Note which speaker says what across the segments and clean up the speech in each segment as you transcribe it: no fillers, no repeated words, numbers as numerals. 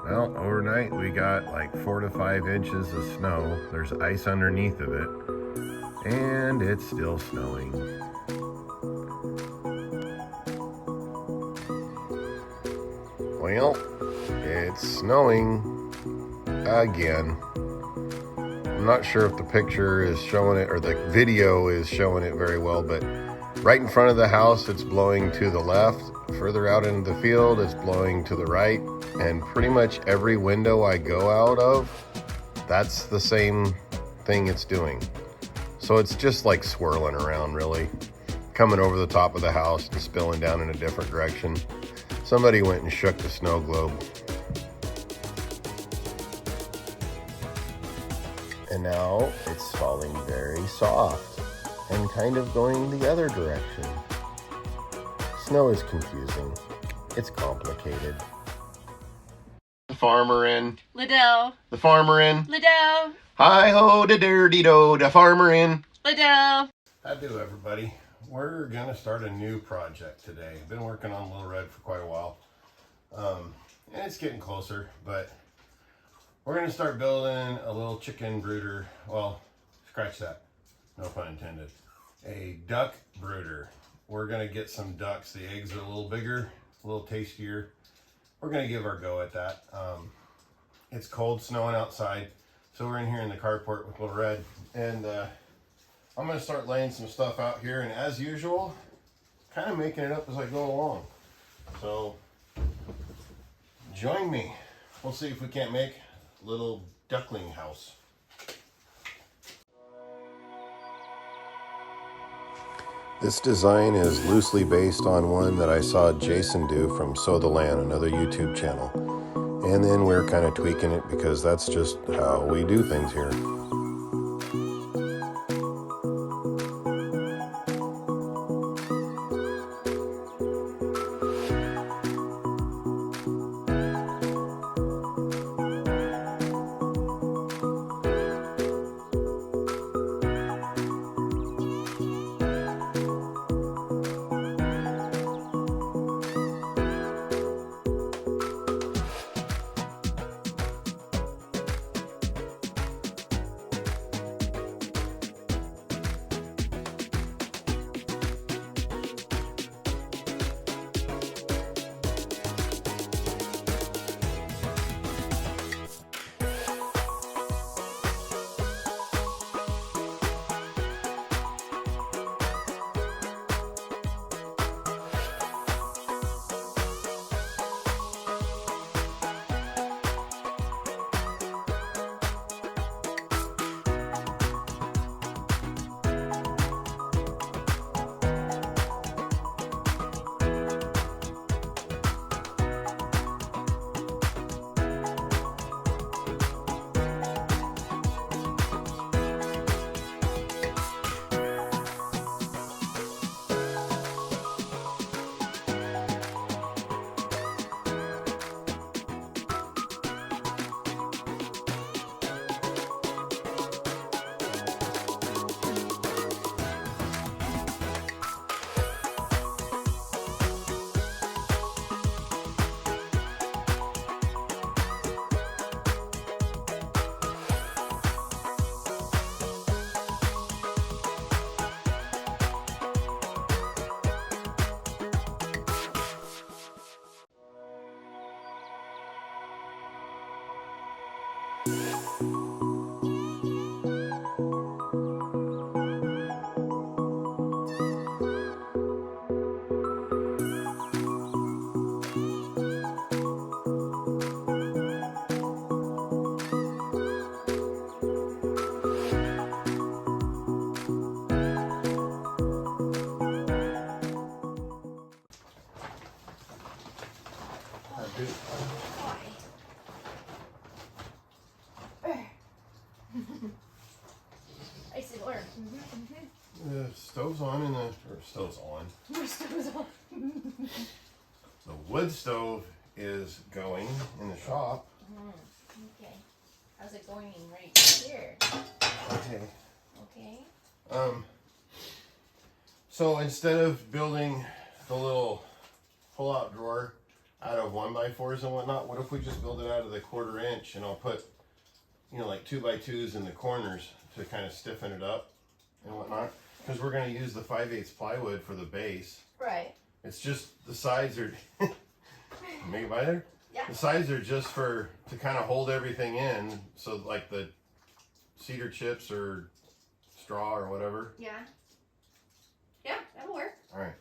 Speaker 1: Well, overnight we got like 4 to 5 inches of snow. There's ice underneath of it, and it's still snowing. Well, it's snowing again. I'm not sure if the picture is showing it or the video is showing it very well, but right in front of the house it's blowing to the left. Further out into the field it's blowing to the right, and pretty much every window I go out of, that's the same thing it's doing. So it's just like swirling around, really, coming over the top of the house and spilling down in a different direction. Somebody went and shook the snow globe. And now it's falling very soft and kind of going the other direction. Snow is confusing. It's complicated. The farmer in.
Speaker 2: Liddell.
Speaker 1: The farmer in.
Speaker 2: Liddell.
Speaker 1: Hi-ho, da dirty do, the farmer in.
Speaker 2: Liddell.
Speaker 1: How do, everybody? We're gonna start a new project today. I've been working on Little Red for quite a while. And it's getting closer, but we're gonna start building a little chicken brooder. Well, scratch that, no pun intended. A duck brooder. We're gonna get some ducks. The eggs are a little bigger, a little tastier. We're gonna give our go at that. It's cold, snowing outside, so we're in here in the carport with Little Red, and I'm gonna start laying some stuff out here, and as usual, kind of making it up as I go along. So join me. We'll see if we can't make a little duckling house. This design is loosely based on one that I saw Jason do from Sow the Land, another YouTube channel. And then we're kind of tweaking it because that's just how we do things here.
Speaker 2: I said, or.
Speaker 1: The stove's on and stove's on.
Speaker 2: The stove's on.
Speaker 1: The wood stove is going in the shop.
Speaker 2: Okay. How's it going right here?
Speaker 1: Okay.
Speaker 2: Okay.
Speaker 1: So instead of building the little pull-out drawer out of 1x4s and whatnot. What if we just build it out of the 1/4 inch, and I'll put, you know, like 2x2s in the corners to kind of stiffen it up and whatnot. Because we're going to use the 5/8 plywood for the base.
Speaker 2: Right.
Speaker 1: It's just the sides are. Make it by there.
Speaker 2: Yeah.
Speaker 1: The sides are just to kind of hold everything in, so like the cedar chips or straw or whatever.
Speaker 2: Yeah. Yeah, that'll work.
Speaker 1: All right.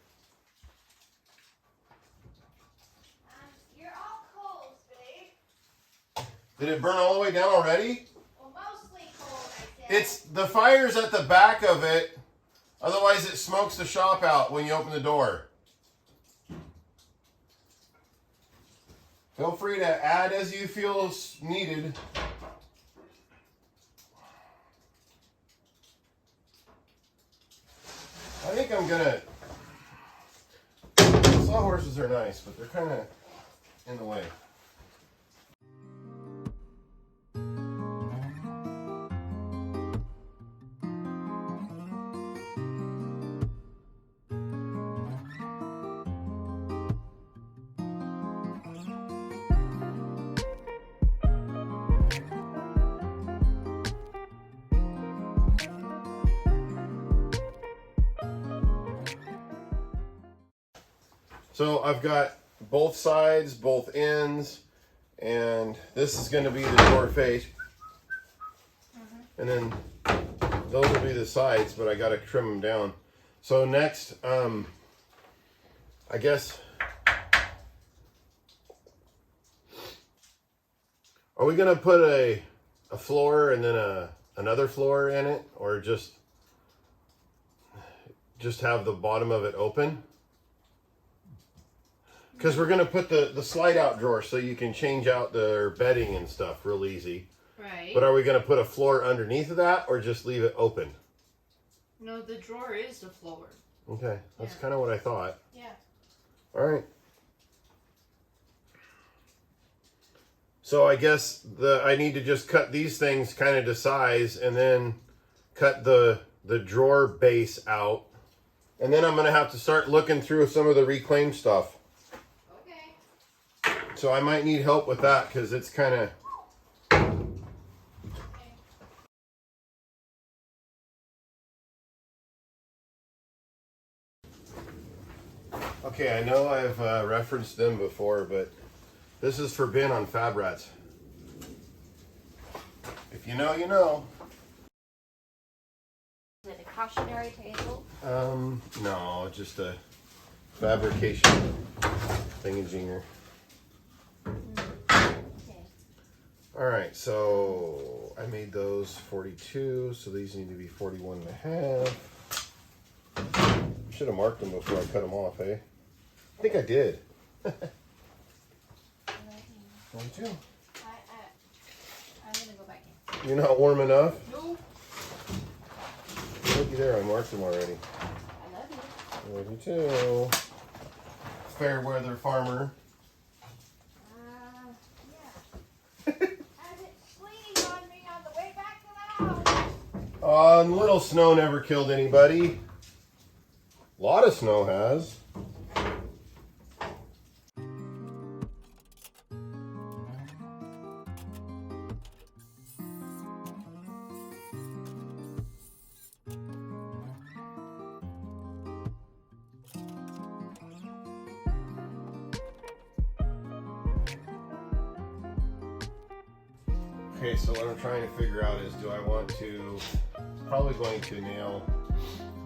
Speaker 2: You're all cold, babe.
Speaker 1: Did it burn all the way down already?
Speaker 2: Well, mostly cold, I said.
Speaker 1: It's the fire's at the back of it. Otherwise, it smokes the shop out when you open the door. Feel free to add as you feel needed. I think I'm gonna. Sawhorses are nice, but they're kind of in the way. So I've got both sides, both ends, and this is going to be the door face. And then those will be the sides, but I got to trim them down. So next, I guess, are we going to put a floor and then another floor in it, or just have the bottom of it open? Because we're going to put the slide out drawer so you can change out the bedding and stuff real easy.
Speaker 2: Right.
Speaker 1: But are we going to put a floor underneath of that, or just leave it open?
Speaker 2: No, the drawer is the floor.
Speaker 1: Okay, that's
Speaker 2: Yeah.
Speaker 1: kind of what I thought.
Speaker 2: Yeah.
Speaker 1: All right. So I guess I need to just cut these things kind of to size, and then cut the drawer base out. And then I'm going to have to start looking through some of the reclaimed stuff.
Speaker 2: Okay.
Speaker 1: So I might need help with that, because it's kind of... Okay, I know I've referenced them before, but this is for Ben on Fab Rats. If you know, you know.
Speaker 2: Is it a cautionary table?
Speaker 1: No, just a fabrication thingy-jinger.
Speaker 2: Okay.
Speaker 1: All right, so I made those 42, so these need to be 41 and a half. Should have marked them before I cut them off, eh? I think I did. 42.
Speaker 2: I'm gonna go back in.
Speaker 1: You're not warm enough?
Speaker 2: No.
Speaker 1: Looky there, I marked them already.
Speaker 2: I love you.
Speaker 1: Love you too. Fair weather farmer.
Speaker 2: Yeah. Has it sleeting on me on the way back to the house?
Speaker 1: Little snow never killed anybody. A lot of snow has. Okay, so what I'm trying to figure out is, do I want to, probably going to nail,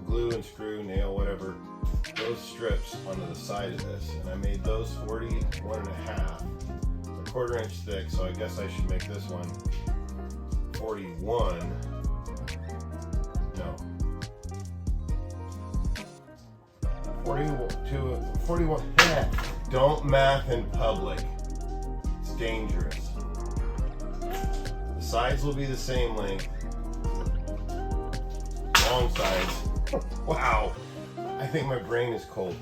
Speaker 1: glue and screw, nail, whatever, those strips onto the side of this. And I made those 41 and a half. They're 1/4 inch thick, so I guess I should make this one 41. No. 41. Don't math in public. It's dangerous. The sides will be the same length. Long sides. Wow. I think my brain is cold.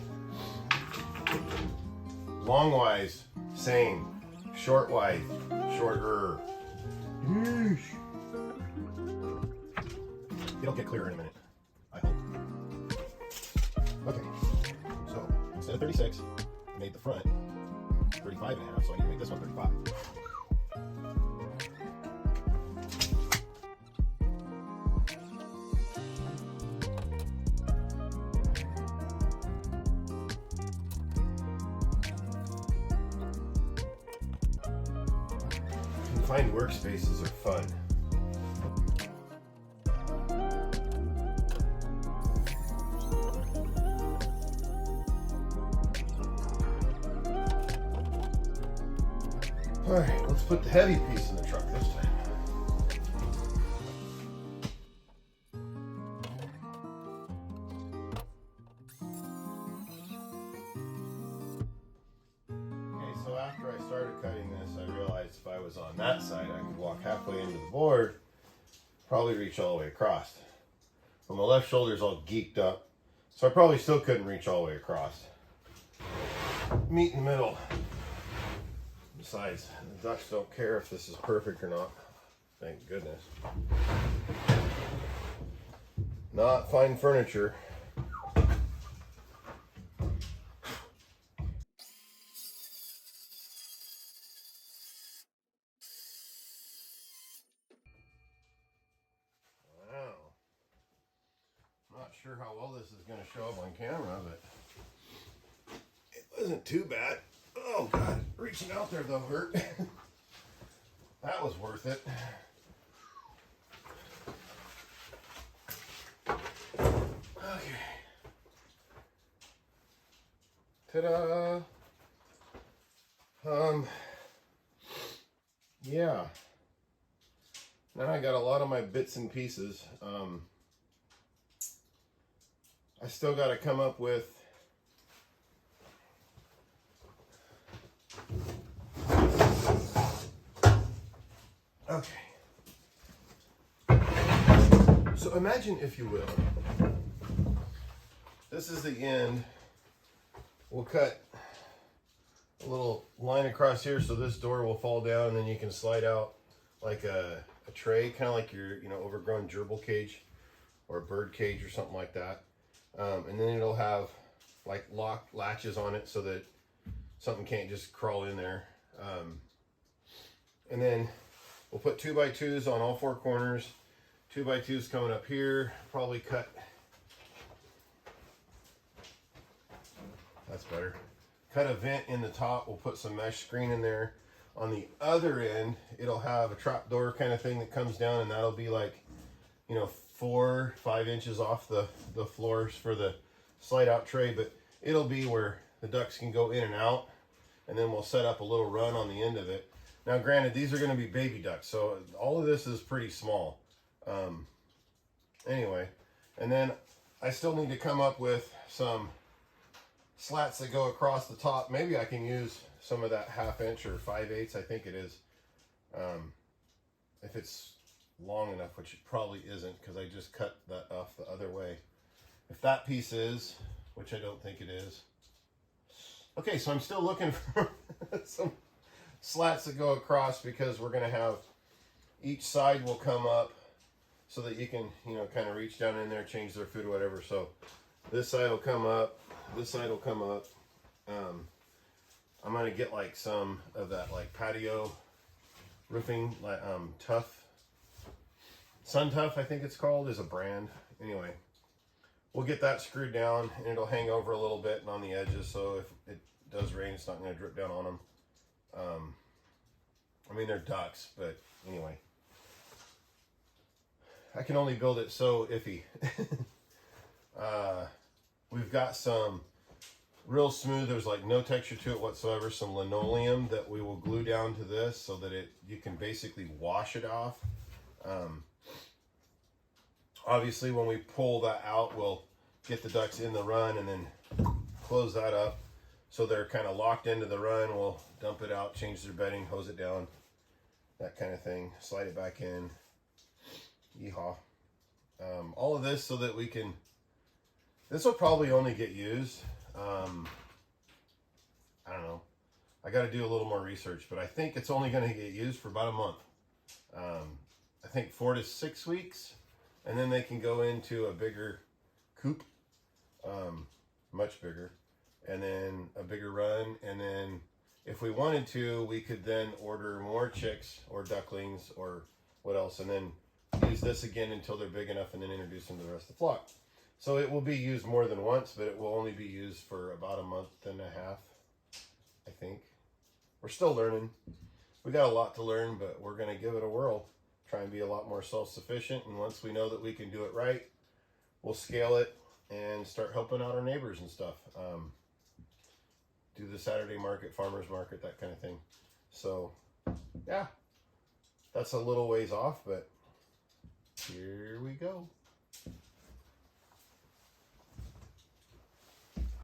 Speaker 1: Long wise, same. Short wide, shorter. Yeesh. It'll get clearer in a minute, I hope. Okay, so instead of 36, made the front 35 and a half, so I need to make this one 35. Confined workspaces are fun. All right, let's put the heavy piece in the truck this time. Okay, so after I started cutting this, I realized if I was on that side, I could walk halfway into the board, probably reach all the way across. But my left shoulder's all geeked up, so I probably still couldn't reach all the way across. Meet in the middle. Besides, the ducks don't care if this is perfect or not. Thank goodness. Not fine furniture. Wow. Not sure how well this is going to show up on camera, but it wasn't too bad. Oh God, reaching out there though hurt. That was worth it. Okay. Ta-da! Yeah. Now I got a lot of my bits and pieces. I still got to come up with okay. So imagine, if you will, this is the end. We'll cut a little line across here so this door will fall down, and then you can slide out like a tray, kind of like your overgrown gerbil cage or a bird cage or something like that. And then it'll have like lock latches on it so that something can't just crawl in there. And then we'll put 2x2s on all four corners. 2x2s coming up here. Probably cut. That's better. Cut a vent in the top. We'll put some mesh screen in there. On the other end, it'll have a trap door kind of thing that comes down, and that'll be like, 4 or 5 inches off the floors for the slide out tray, but it'll be where the ducks can go in and out, and then we'll set up a little run on the end of it. Now granted, these are going to be baby ducks, so all of this is pretty small. Anyway, and then I still need to come up with some slats that go across the top. Maybe I can use some of that 1/2 inch or 5/8, I think it is. If it's long enough, which it probably isn't because I just cut that off the other way. If that piece is, which I don't think it is. Okay, so I'm still looking for some slats that go across, because we're going to have each side will come up so that you can, kind of reach down in there, change their food or whatever. So this side will come up, this side will come up. I'm going to get like some of that like patio roofing, like Tough. Sun Tough, I think it's called, is a brand. Anyway, we'll get that screwed down, and it'll hang over a little bit and on the edges, so if it does rain, it's not going to drip down on them. I mean, they're ducks, but anyway. I can only build it so iffy. We've got some real smooth, there's like no texture to it whatsoever, some linoleum that we will glue down to this so that you can basically wash it off. Obviously, when we pull that out, we'll get the ducks in the run and then close that up so they're kind of locked into the run. We'll dump it out, change their bedding, hose it down, that kind of thing. Slide it back in. Yeehaw. All of this so that we can, this will probably only get used, I don't know. I got to do a little more research, but I think it's only going to get used for about a month. I think 4 to 6 weeks. And then they can go into a bigger coop, much bigger. and then a bigger run, and then if we wanted to, we could then order more chicks or ducklings or what else, and then use this again until they're big enough, and then introduce them to the rest of the flock. So it will be used more than once, but it will only be used for about a month and a half, I think. We're still learning. We got a lot to learn, but we're going to give it a whirl. Try and be a lot more self-sufficient, and once we know that we can do it right, we'll scale it and start helping out our neighbors and stuff. Do the Saturday market, farmers market, that kind of thing. So, yeah, that's a little ways off, but here we go.